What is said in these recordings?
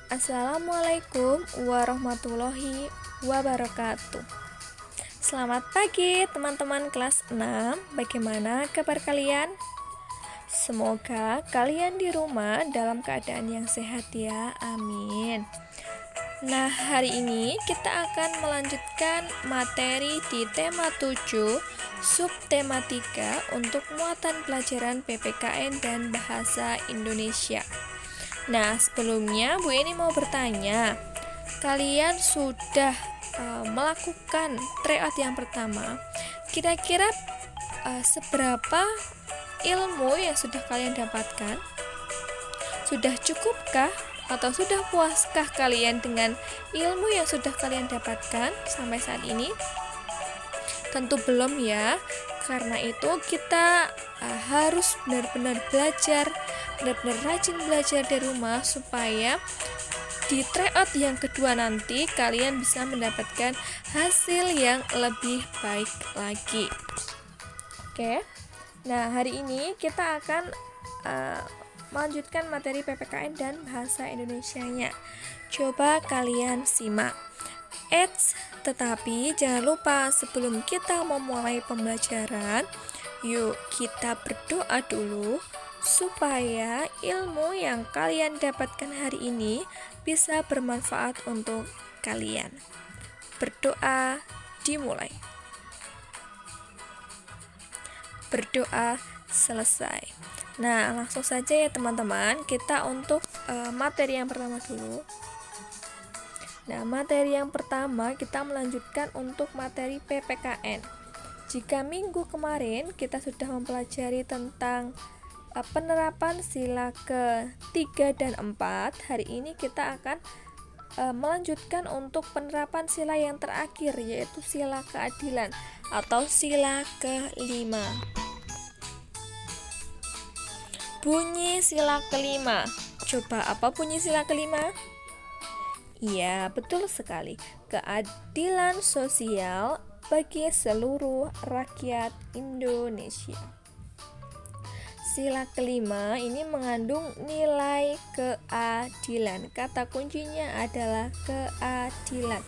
Assalamualaikum warahmatullahi wabarakatuh. Selamat pagi teman-teman kelas 6. Bagaimana kabar kalian? Semoga kalian di rumah dalam keadaan yang sehat ya. Amin. Nah, hari ini kita akan melanjutkan materi di tema 7 subtema 3 untuk muatan pelajaran PPKN dan Bahasa Indonesia. Nah, sebelumnya Bu Eni mau bertanya, kalian sudah melakukan tryout yang pertama, kira-kira seberapa ilmu yang sudah kalian dapatkan? Sudah cukupkah atau sudah puaskah kalian dengan ilmu yang sudah kalian dapatkan sampai saat ini? Tentu belum ya. Karena itu kita harus benar-benar belajar, benar-benar rajin belajar di rumah supaya di tryout yang kedua nanti kalian bisa mendapatkan hasil yang lebih baik lagi. Oke. Nah, hari ini kita akan melanjutkan materi PPKN dan Bahasa Indonesianya. Coba kalian simak. Tetapi jangan lupa sebelum kita memulai pembelajaran, yuk kita berdoa dulu supaya ilmu yang kalian dapatkan hari ini bisa bermanfaat untuk kalian. Berdoa dimulai. Berdoa selesai. Nah, langsung saja ya teman-teman, kita untuk materi yang pertama dulu. Nah, materi yang pertama kita melanjutkan untuk materi PPKN. Jika minggu kemarin kita sudah mempelajari tentang penerapan sila ke-3 dan 4, hari ini kita akan melanjutkan untuk penerapan sila yang terakhir, yaitu sila keadilan atau sila ke-5. Bunyi sila ke-5. Coba apa bunyi sila ke-5? Iya, betul sekali. Keadilan sosial bagi seluruh rakyat Indonesia. Sila ke-5 ini mengandung nilai keadilan. Kata kuncinya adalah keadilan.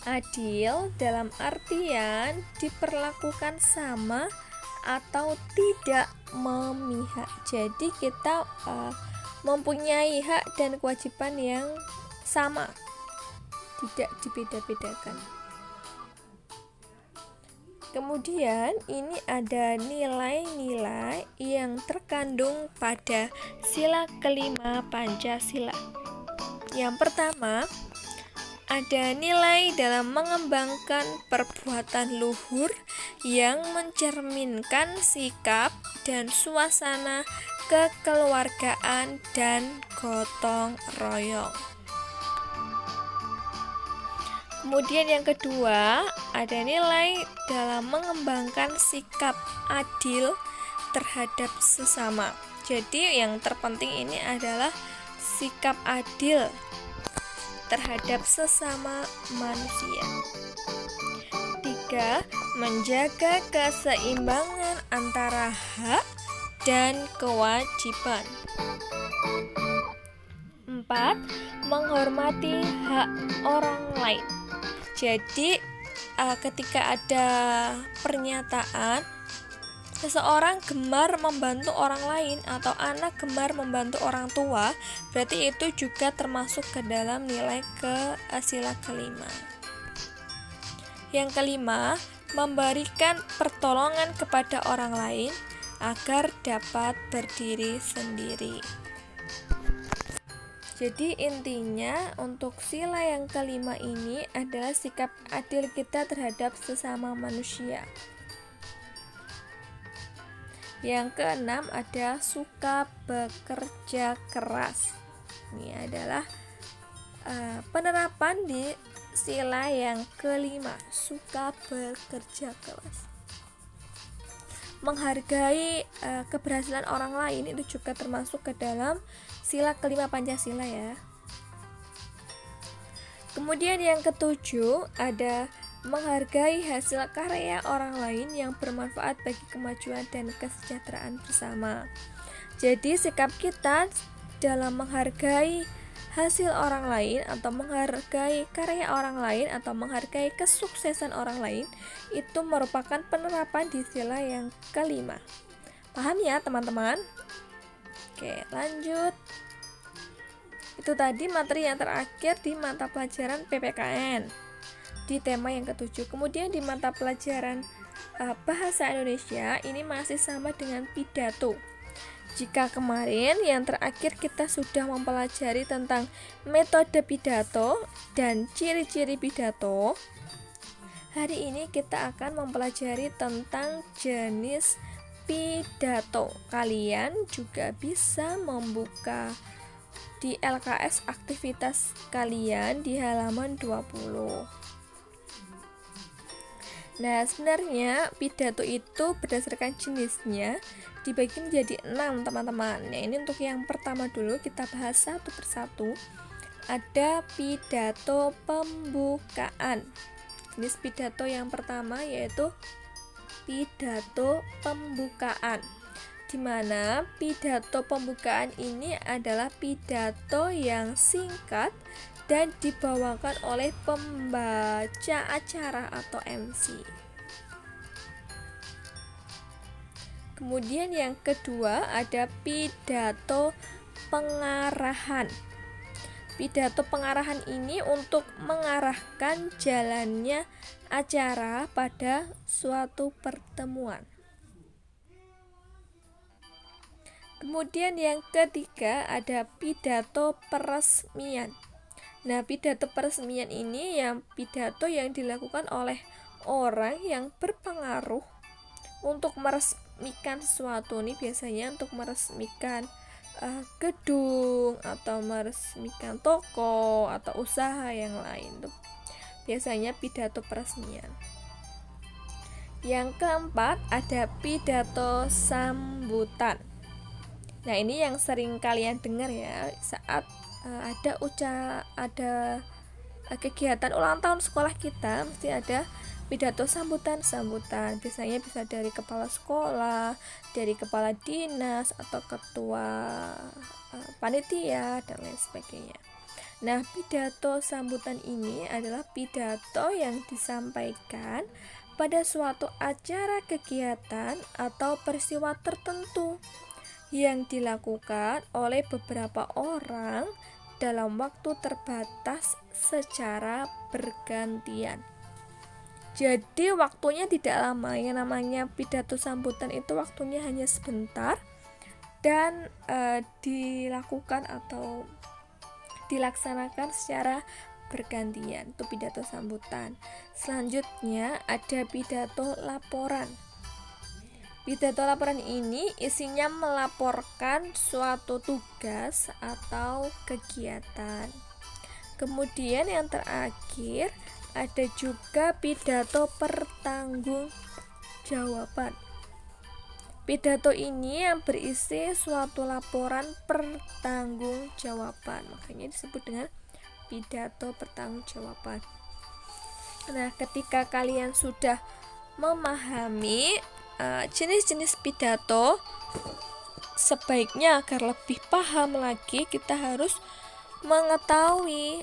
Adil dalam artian diperlakukan sama atau tidak memihak. Jadi kita mempunyai hak dan kewajiban yang sama, tidak dibeda-bedakan. Kemudian ini ada nilai-nilai yang terkandung pada sila ke-5 Pancasila. Yang pertama, ada nilai dalam mengembangkan perbuatan luhur yang mencerminkan sikap dan suasana kekeluargaan dan gotong royong. Kemudian yang kedua, ada nilai dalam mengembangkan sikap adil terhadap sesama. Jadi yang terpenting ini adalah sikap adil terhadap sesama manusia. 3. Menjaga keseimbangan antara hak dan kewajiban. 4. Menghormati hak orang lain. Jadi ketika ada pernyataan seseorang gemar membantu orang lain atau anak gemar membantu orang tua, berarti itu juga termasuk ke dalam nilai sila ke-5. Yang kelima, memberikan pertolongan kepada orang lain agar dapat berdiri sendiri. Jadi intinya untuk sila yang kelima ini adalah sikap adil kita terhadap sesama manusia. Yang keenam ada suka bekerja keras. Ini adalah penerapan di sila yang kelima, suka bekerja keras. Menghargai keberhasilan orang lain itu juga termasuk ke dalam sila ke-5 Pancasila ya. Kemudian yang ketujuh ada menghargai hasil karya orang lain yang bermanfaat bagi kemajuan dan kesejahteraan bersama. Jadi sikap kita dalam menghargai hasil orang lain atau menghargai karya orang lain atau menghargai kesuksesan orang lain itu merupakan penerapan di sila yang kelima. Paham ya teman-teman? Oke, lanjut. Itu tadi materi yang terakhir di mata pelajaran PPKN di tema yang ketujuh. Kemudian di mata pelajaran bahasa Indonesia ini masih sama dengan pidato. Jika kemarin yang terakhir kita sudah mempelajari tentang metode pidato dan ciri-ciri pidato, hari ini kita akan mempelajari tentang jenis pidato. Kalian juga bisa membuka di LKS aktivitas kalian di halaman 20. Nah, sebenarnya pidato itu berdasarkan jenisnya dibagi menjadi 6 teman-teman. Nah, ini untuk yang pertama dulu kita bahas satu persatu. Ada pidato pembukaan. Jenis pidato yang pertama yaitu pidato pembukaan, di mana pidato pembukaan ini adalah pidato yang singkat dan dibawakan oleh pembaca acara atau MC. Kemudian yang kedua ada pidato pengarahan. Pidato pengarahan ini untuk mengarahkan jalannya acara pada suatu pertemuan. Kemudian yang ketiga ada pidato peresmian. Nah, pidato peresmian ini pidato yang dilakukan oleh orang yang berpengaruh untuk meresmikan sesuatu. Ini biasanya untuk meresmikan gedung atau meresmikan toko atau usaha yang lain. Itu biasanya pidato peresmian. Yang keempat ada pidato sambutan. Nah, ini yang sering kalian dengar ya saat ada kegiatan ulang tahun sekolah kita, mesti ada pidato sambutan. Biasanya bisa dari kepala sekolah, dari kepala dinas atau ketua panitia dan lain sebagainya. Nah, pidato sambutan ini adalah pidato yang disampaikan pada suatu acara kegiatan atau peristiwa tertentu yang dilakukan oleh beberapa orang dalam waktu terbatas secara bergantian. Jadi waktunya tidak lama. Yang namanya pidato sambutan itu waktunya hanya sebentar dan dilakukan atau dilaksanakan secara bergantian. Itu pidato sambutan. Selanjutnya ada pidato laporan. Pidato laporan ini isinya melaporkan suatu tugas atau kegiatan. Kemudian yang terakhir ada juga pidato pertanggungjawaban. Pidato ini yang berisi suatu laporan pertanggungjawaban, makanya disebut dengan pidato pertanggungjawaban. Nah, ketika kalian sudah memahami jenis-jenis pidato, sebaiknya agar lebih paham lagi kita harus mengetahui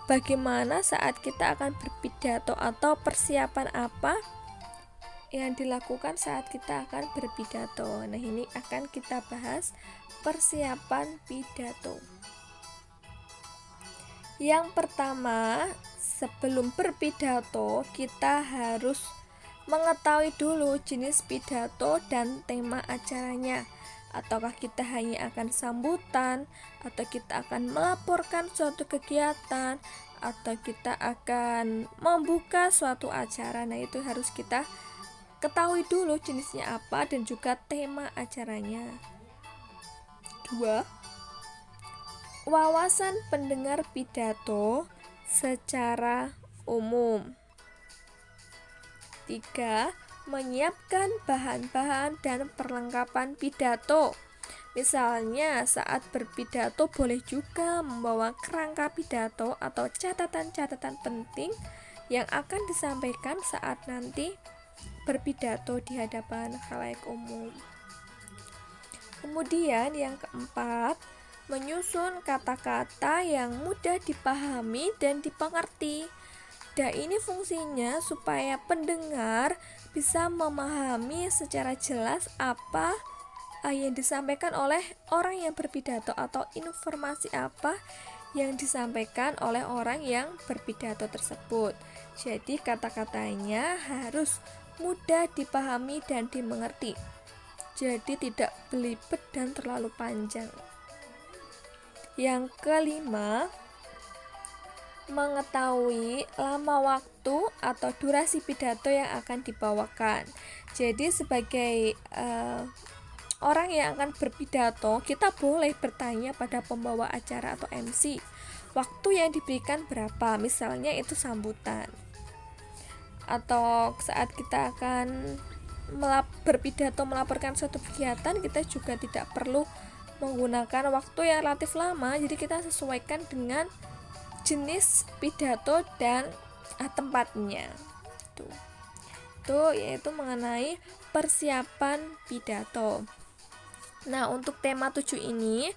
bagaimana saat kita akan berpidato atau persiapan apa yang dilakukan saat kita akan berpidato. Nah, ini akan kita bahas persiapan pidato. Yang pertama, sebelum berpidato kita harus mengetahui dulu jenis pidato dan tema acaranya. Ataukah kita hanya akan sambutan, atau kita akan melaporkan suatu kegiatan, atau kita akan membuka suatu acara. Nah, itu harus kita ketahui dulu jenisnya apa dan juga tema acaranya. 2. Wawasan pendengar pidato secara umum. 3. Menyiapkan bahan-bahan dan perlengkapan pidato. Misalnya saat berpidato boleh juga membawa kerangka pidato atau catatan-catatan penting yang akan disampaikan saat nanti berpidato di hadapan khalayak umum. Kemudian yang keempat, menyusun kata-kata yang mudah dipahami dan dipengerti. Dan ini fungsinya supaya pendengar bisa memahami secara jelas apa yang disampaikan oleh orang yang berpidato atau informasi apa yang disampaikan oleh orang yang berpidato tersebut. Jadi kata-katanya harus mudah dipahami dan dimengerti. Jadi tidak belibet dan terlalu panjang. Yang kelima, mengetahui lama waktu atau durasi pidato yang akan dibawakan. Jadi sebagai orang yang akan berpidato, kita boleh bertanya pada pembawa acara atau MC, waktu yang diberikan berapa, misalnya itu sambutan. Atau saat kita akan berpidato melaporkan suatu kegiatan, kita juga tidak perlu menggunakan waktu yang relatif lama, jadi kita sesuaikan dengan jenis pidato dan tempatnya. Itu yaitu mengenai persiapan pidato. Nah, untuk tema 7 ini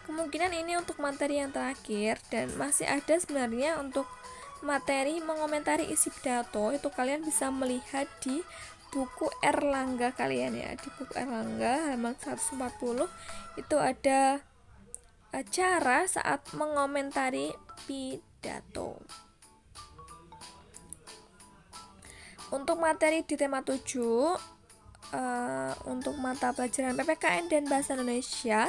kemungkinan ini untuk materi yang terakhir, dan masih ada sebenarnya untuk materi mengomentari isi pidato. Itu kalian bisa melihat di buku Erlangga kalian ya. Di buku Erlangga halaman 140 itu ada cara saat mengomentari pidato. Untuk materi di tema 7 untuk mata pelajaran PPKN dan Bahasa Indonesia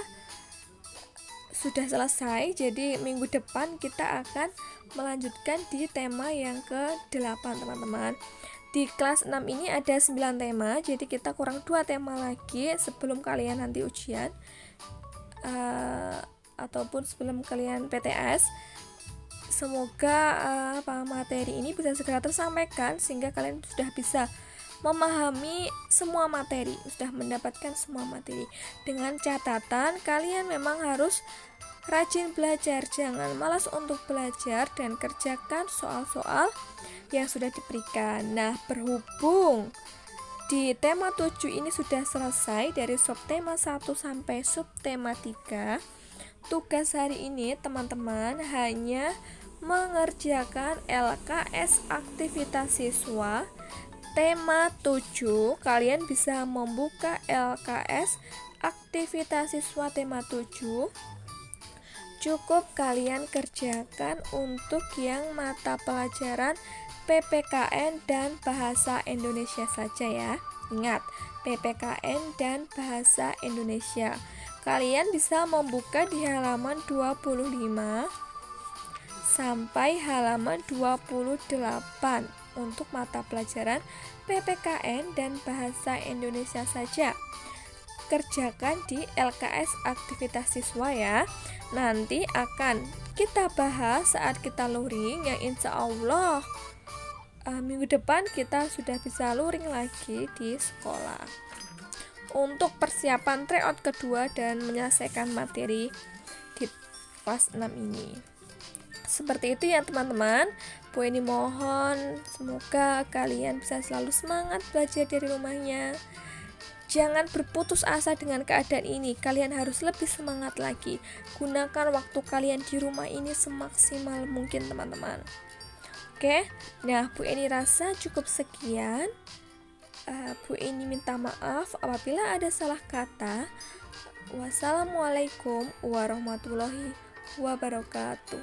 sudah selesai. Jadi minggu depan kita akan melanjutkan di tema yang ke-8 teman-teman. Di kelas 6 ini ada 9 tema, jadi kita kurang 2 tema lagi sebelum kalian nanti ujian ataupun sebelum kalian PTS. Semoga materi ini bisa segera tersampaikan sehingga kalian sudah bisa memahami semua materi, sudah mendapatkan semua materi. Dengan catatan kalian memang harus rajin belajar, jangan malas untuk belajar dan kerjakan soal-soal yang sudah diberikan. Nah, berhubung di tema 7 ini sudah selesai dari subtema 1 sampai subtema 3, tugas hari ini teman-teman hanya mengerjakan LKS aktivitas siswa tema 7. Kalian bisa membuka LKS aktivitas siswa tema 7. Cukup kalian kerjakan untuk yang mata pelajaran PPKN dan Bahasa Indonesia saja ya. Ingat, PPKN dan Bahasa Indonesia. Kalian bisa membuka di halaman 25 sampai halaman 28 untuk mata pelajaran PPKN dan Bahasa Indonesia saja. Kerjakan di LKS aktivitas siswa ya. Nanti akan kita bahas saat kita luring, yang insya Allah minggu depan kita sudah bisa luring lagi di sekolah untuk persiapan tryout kedua dan menyelesaikan materi di kelas 6 ini. Seperti itu ya teman-teman. Bu Eni mohon semoga kalian bisa selalu semangat belajar dari rumahnya. Jangan berputus asa dengan keadaan ini. Kalian harus lebih semangat lagi. Gunakan waktu kalian di rumah ini semaksimal mungkin teman-teman. Oke, nah Bu Eni rasa cukup sekian. Bu Eni minta maaf apabila ada salah kata. Wassalamualaikum warahmatullahi wabarakatuh.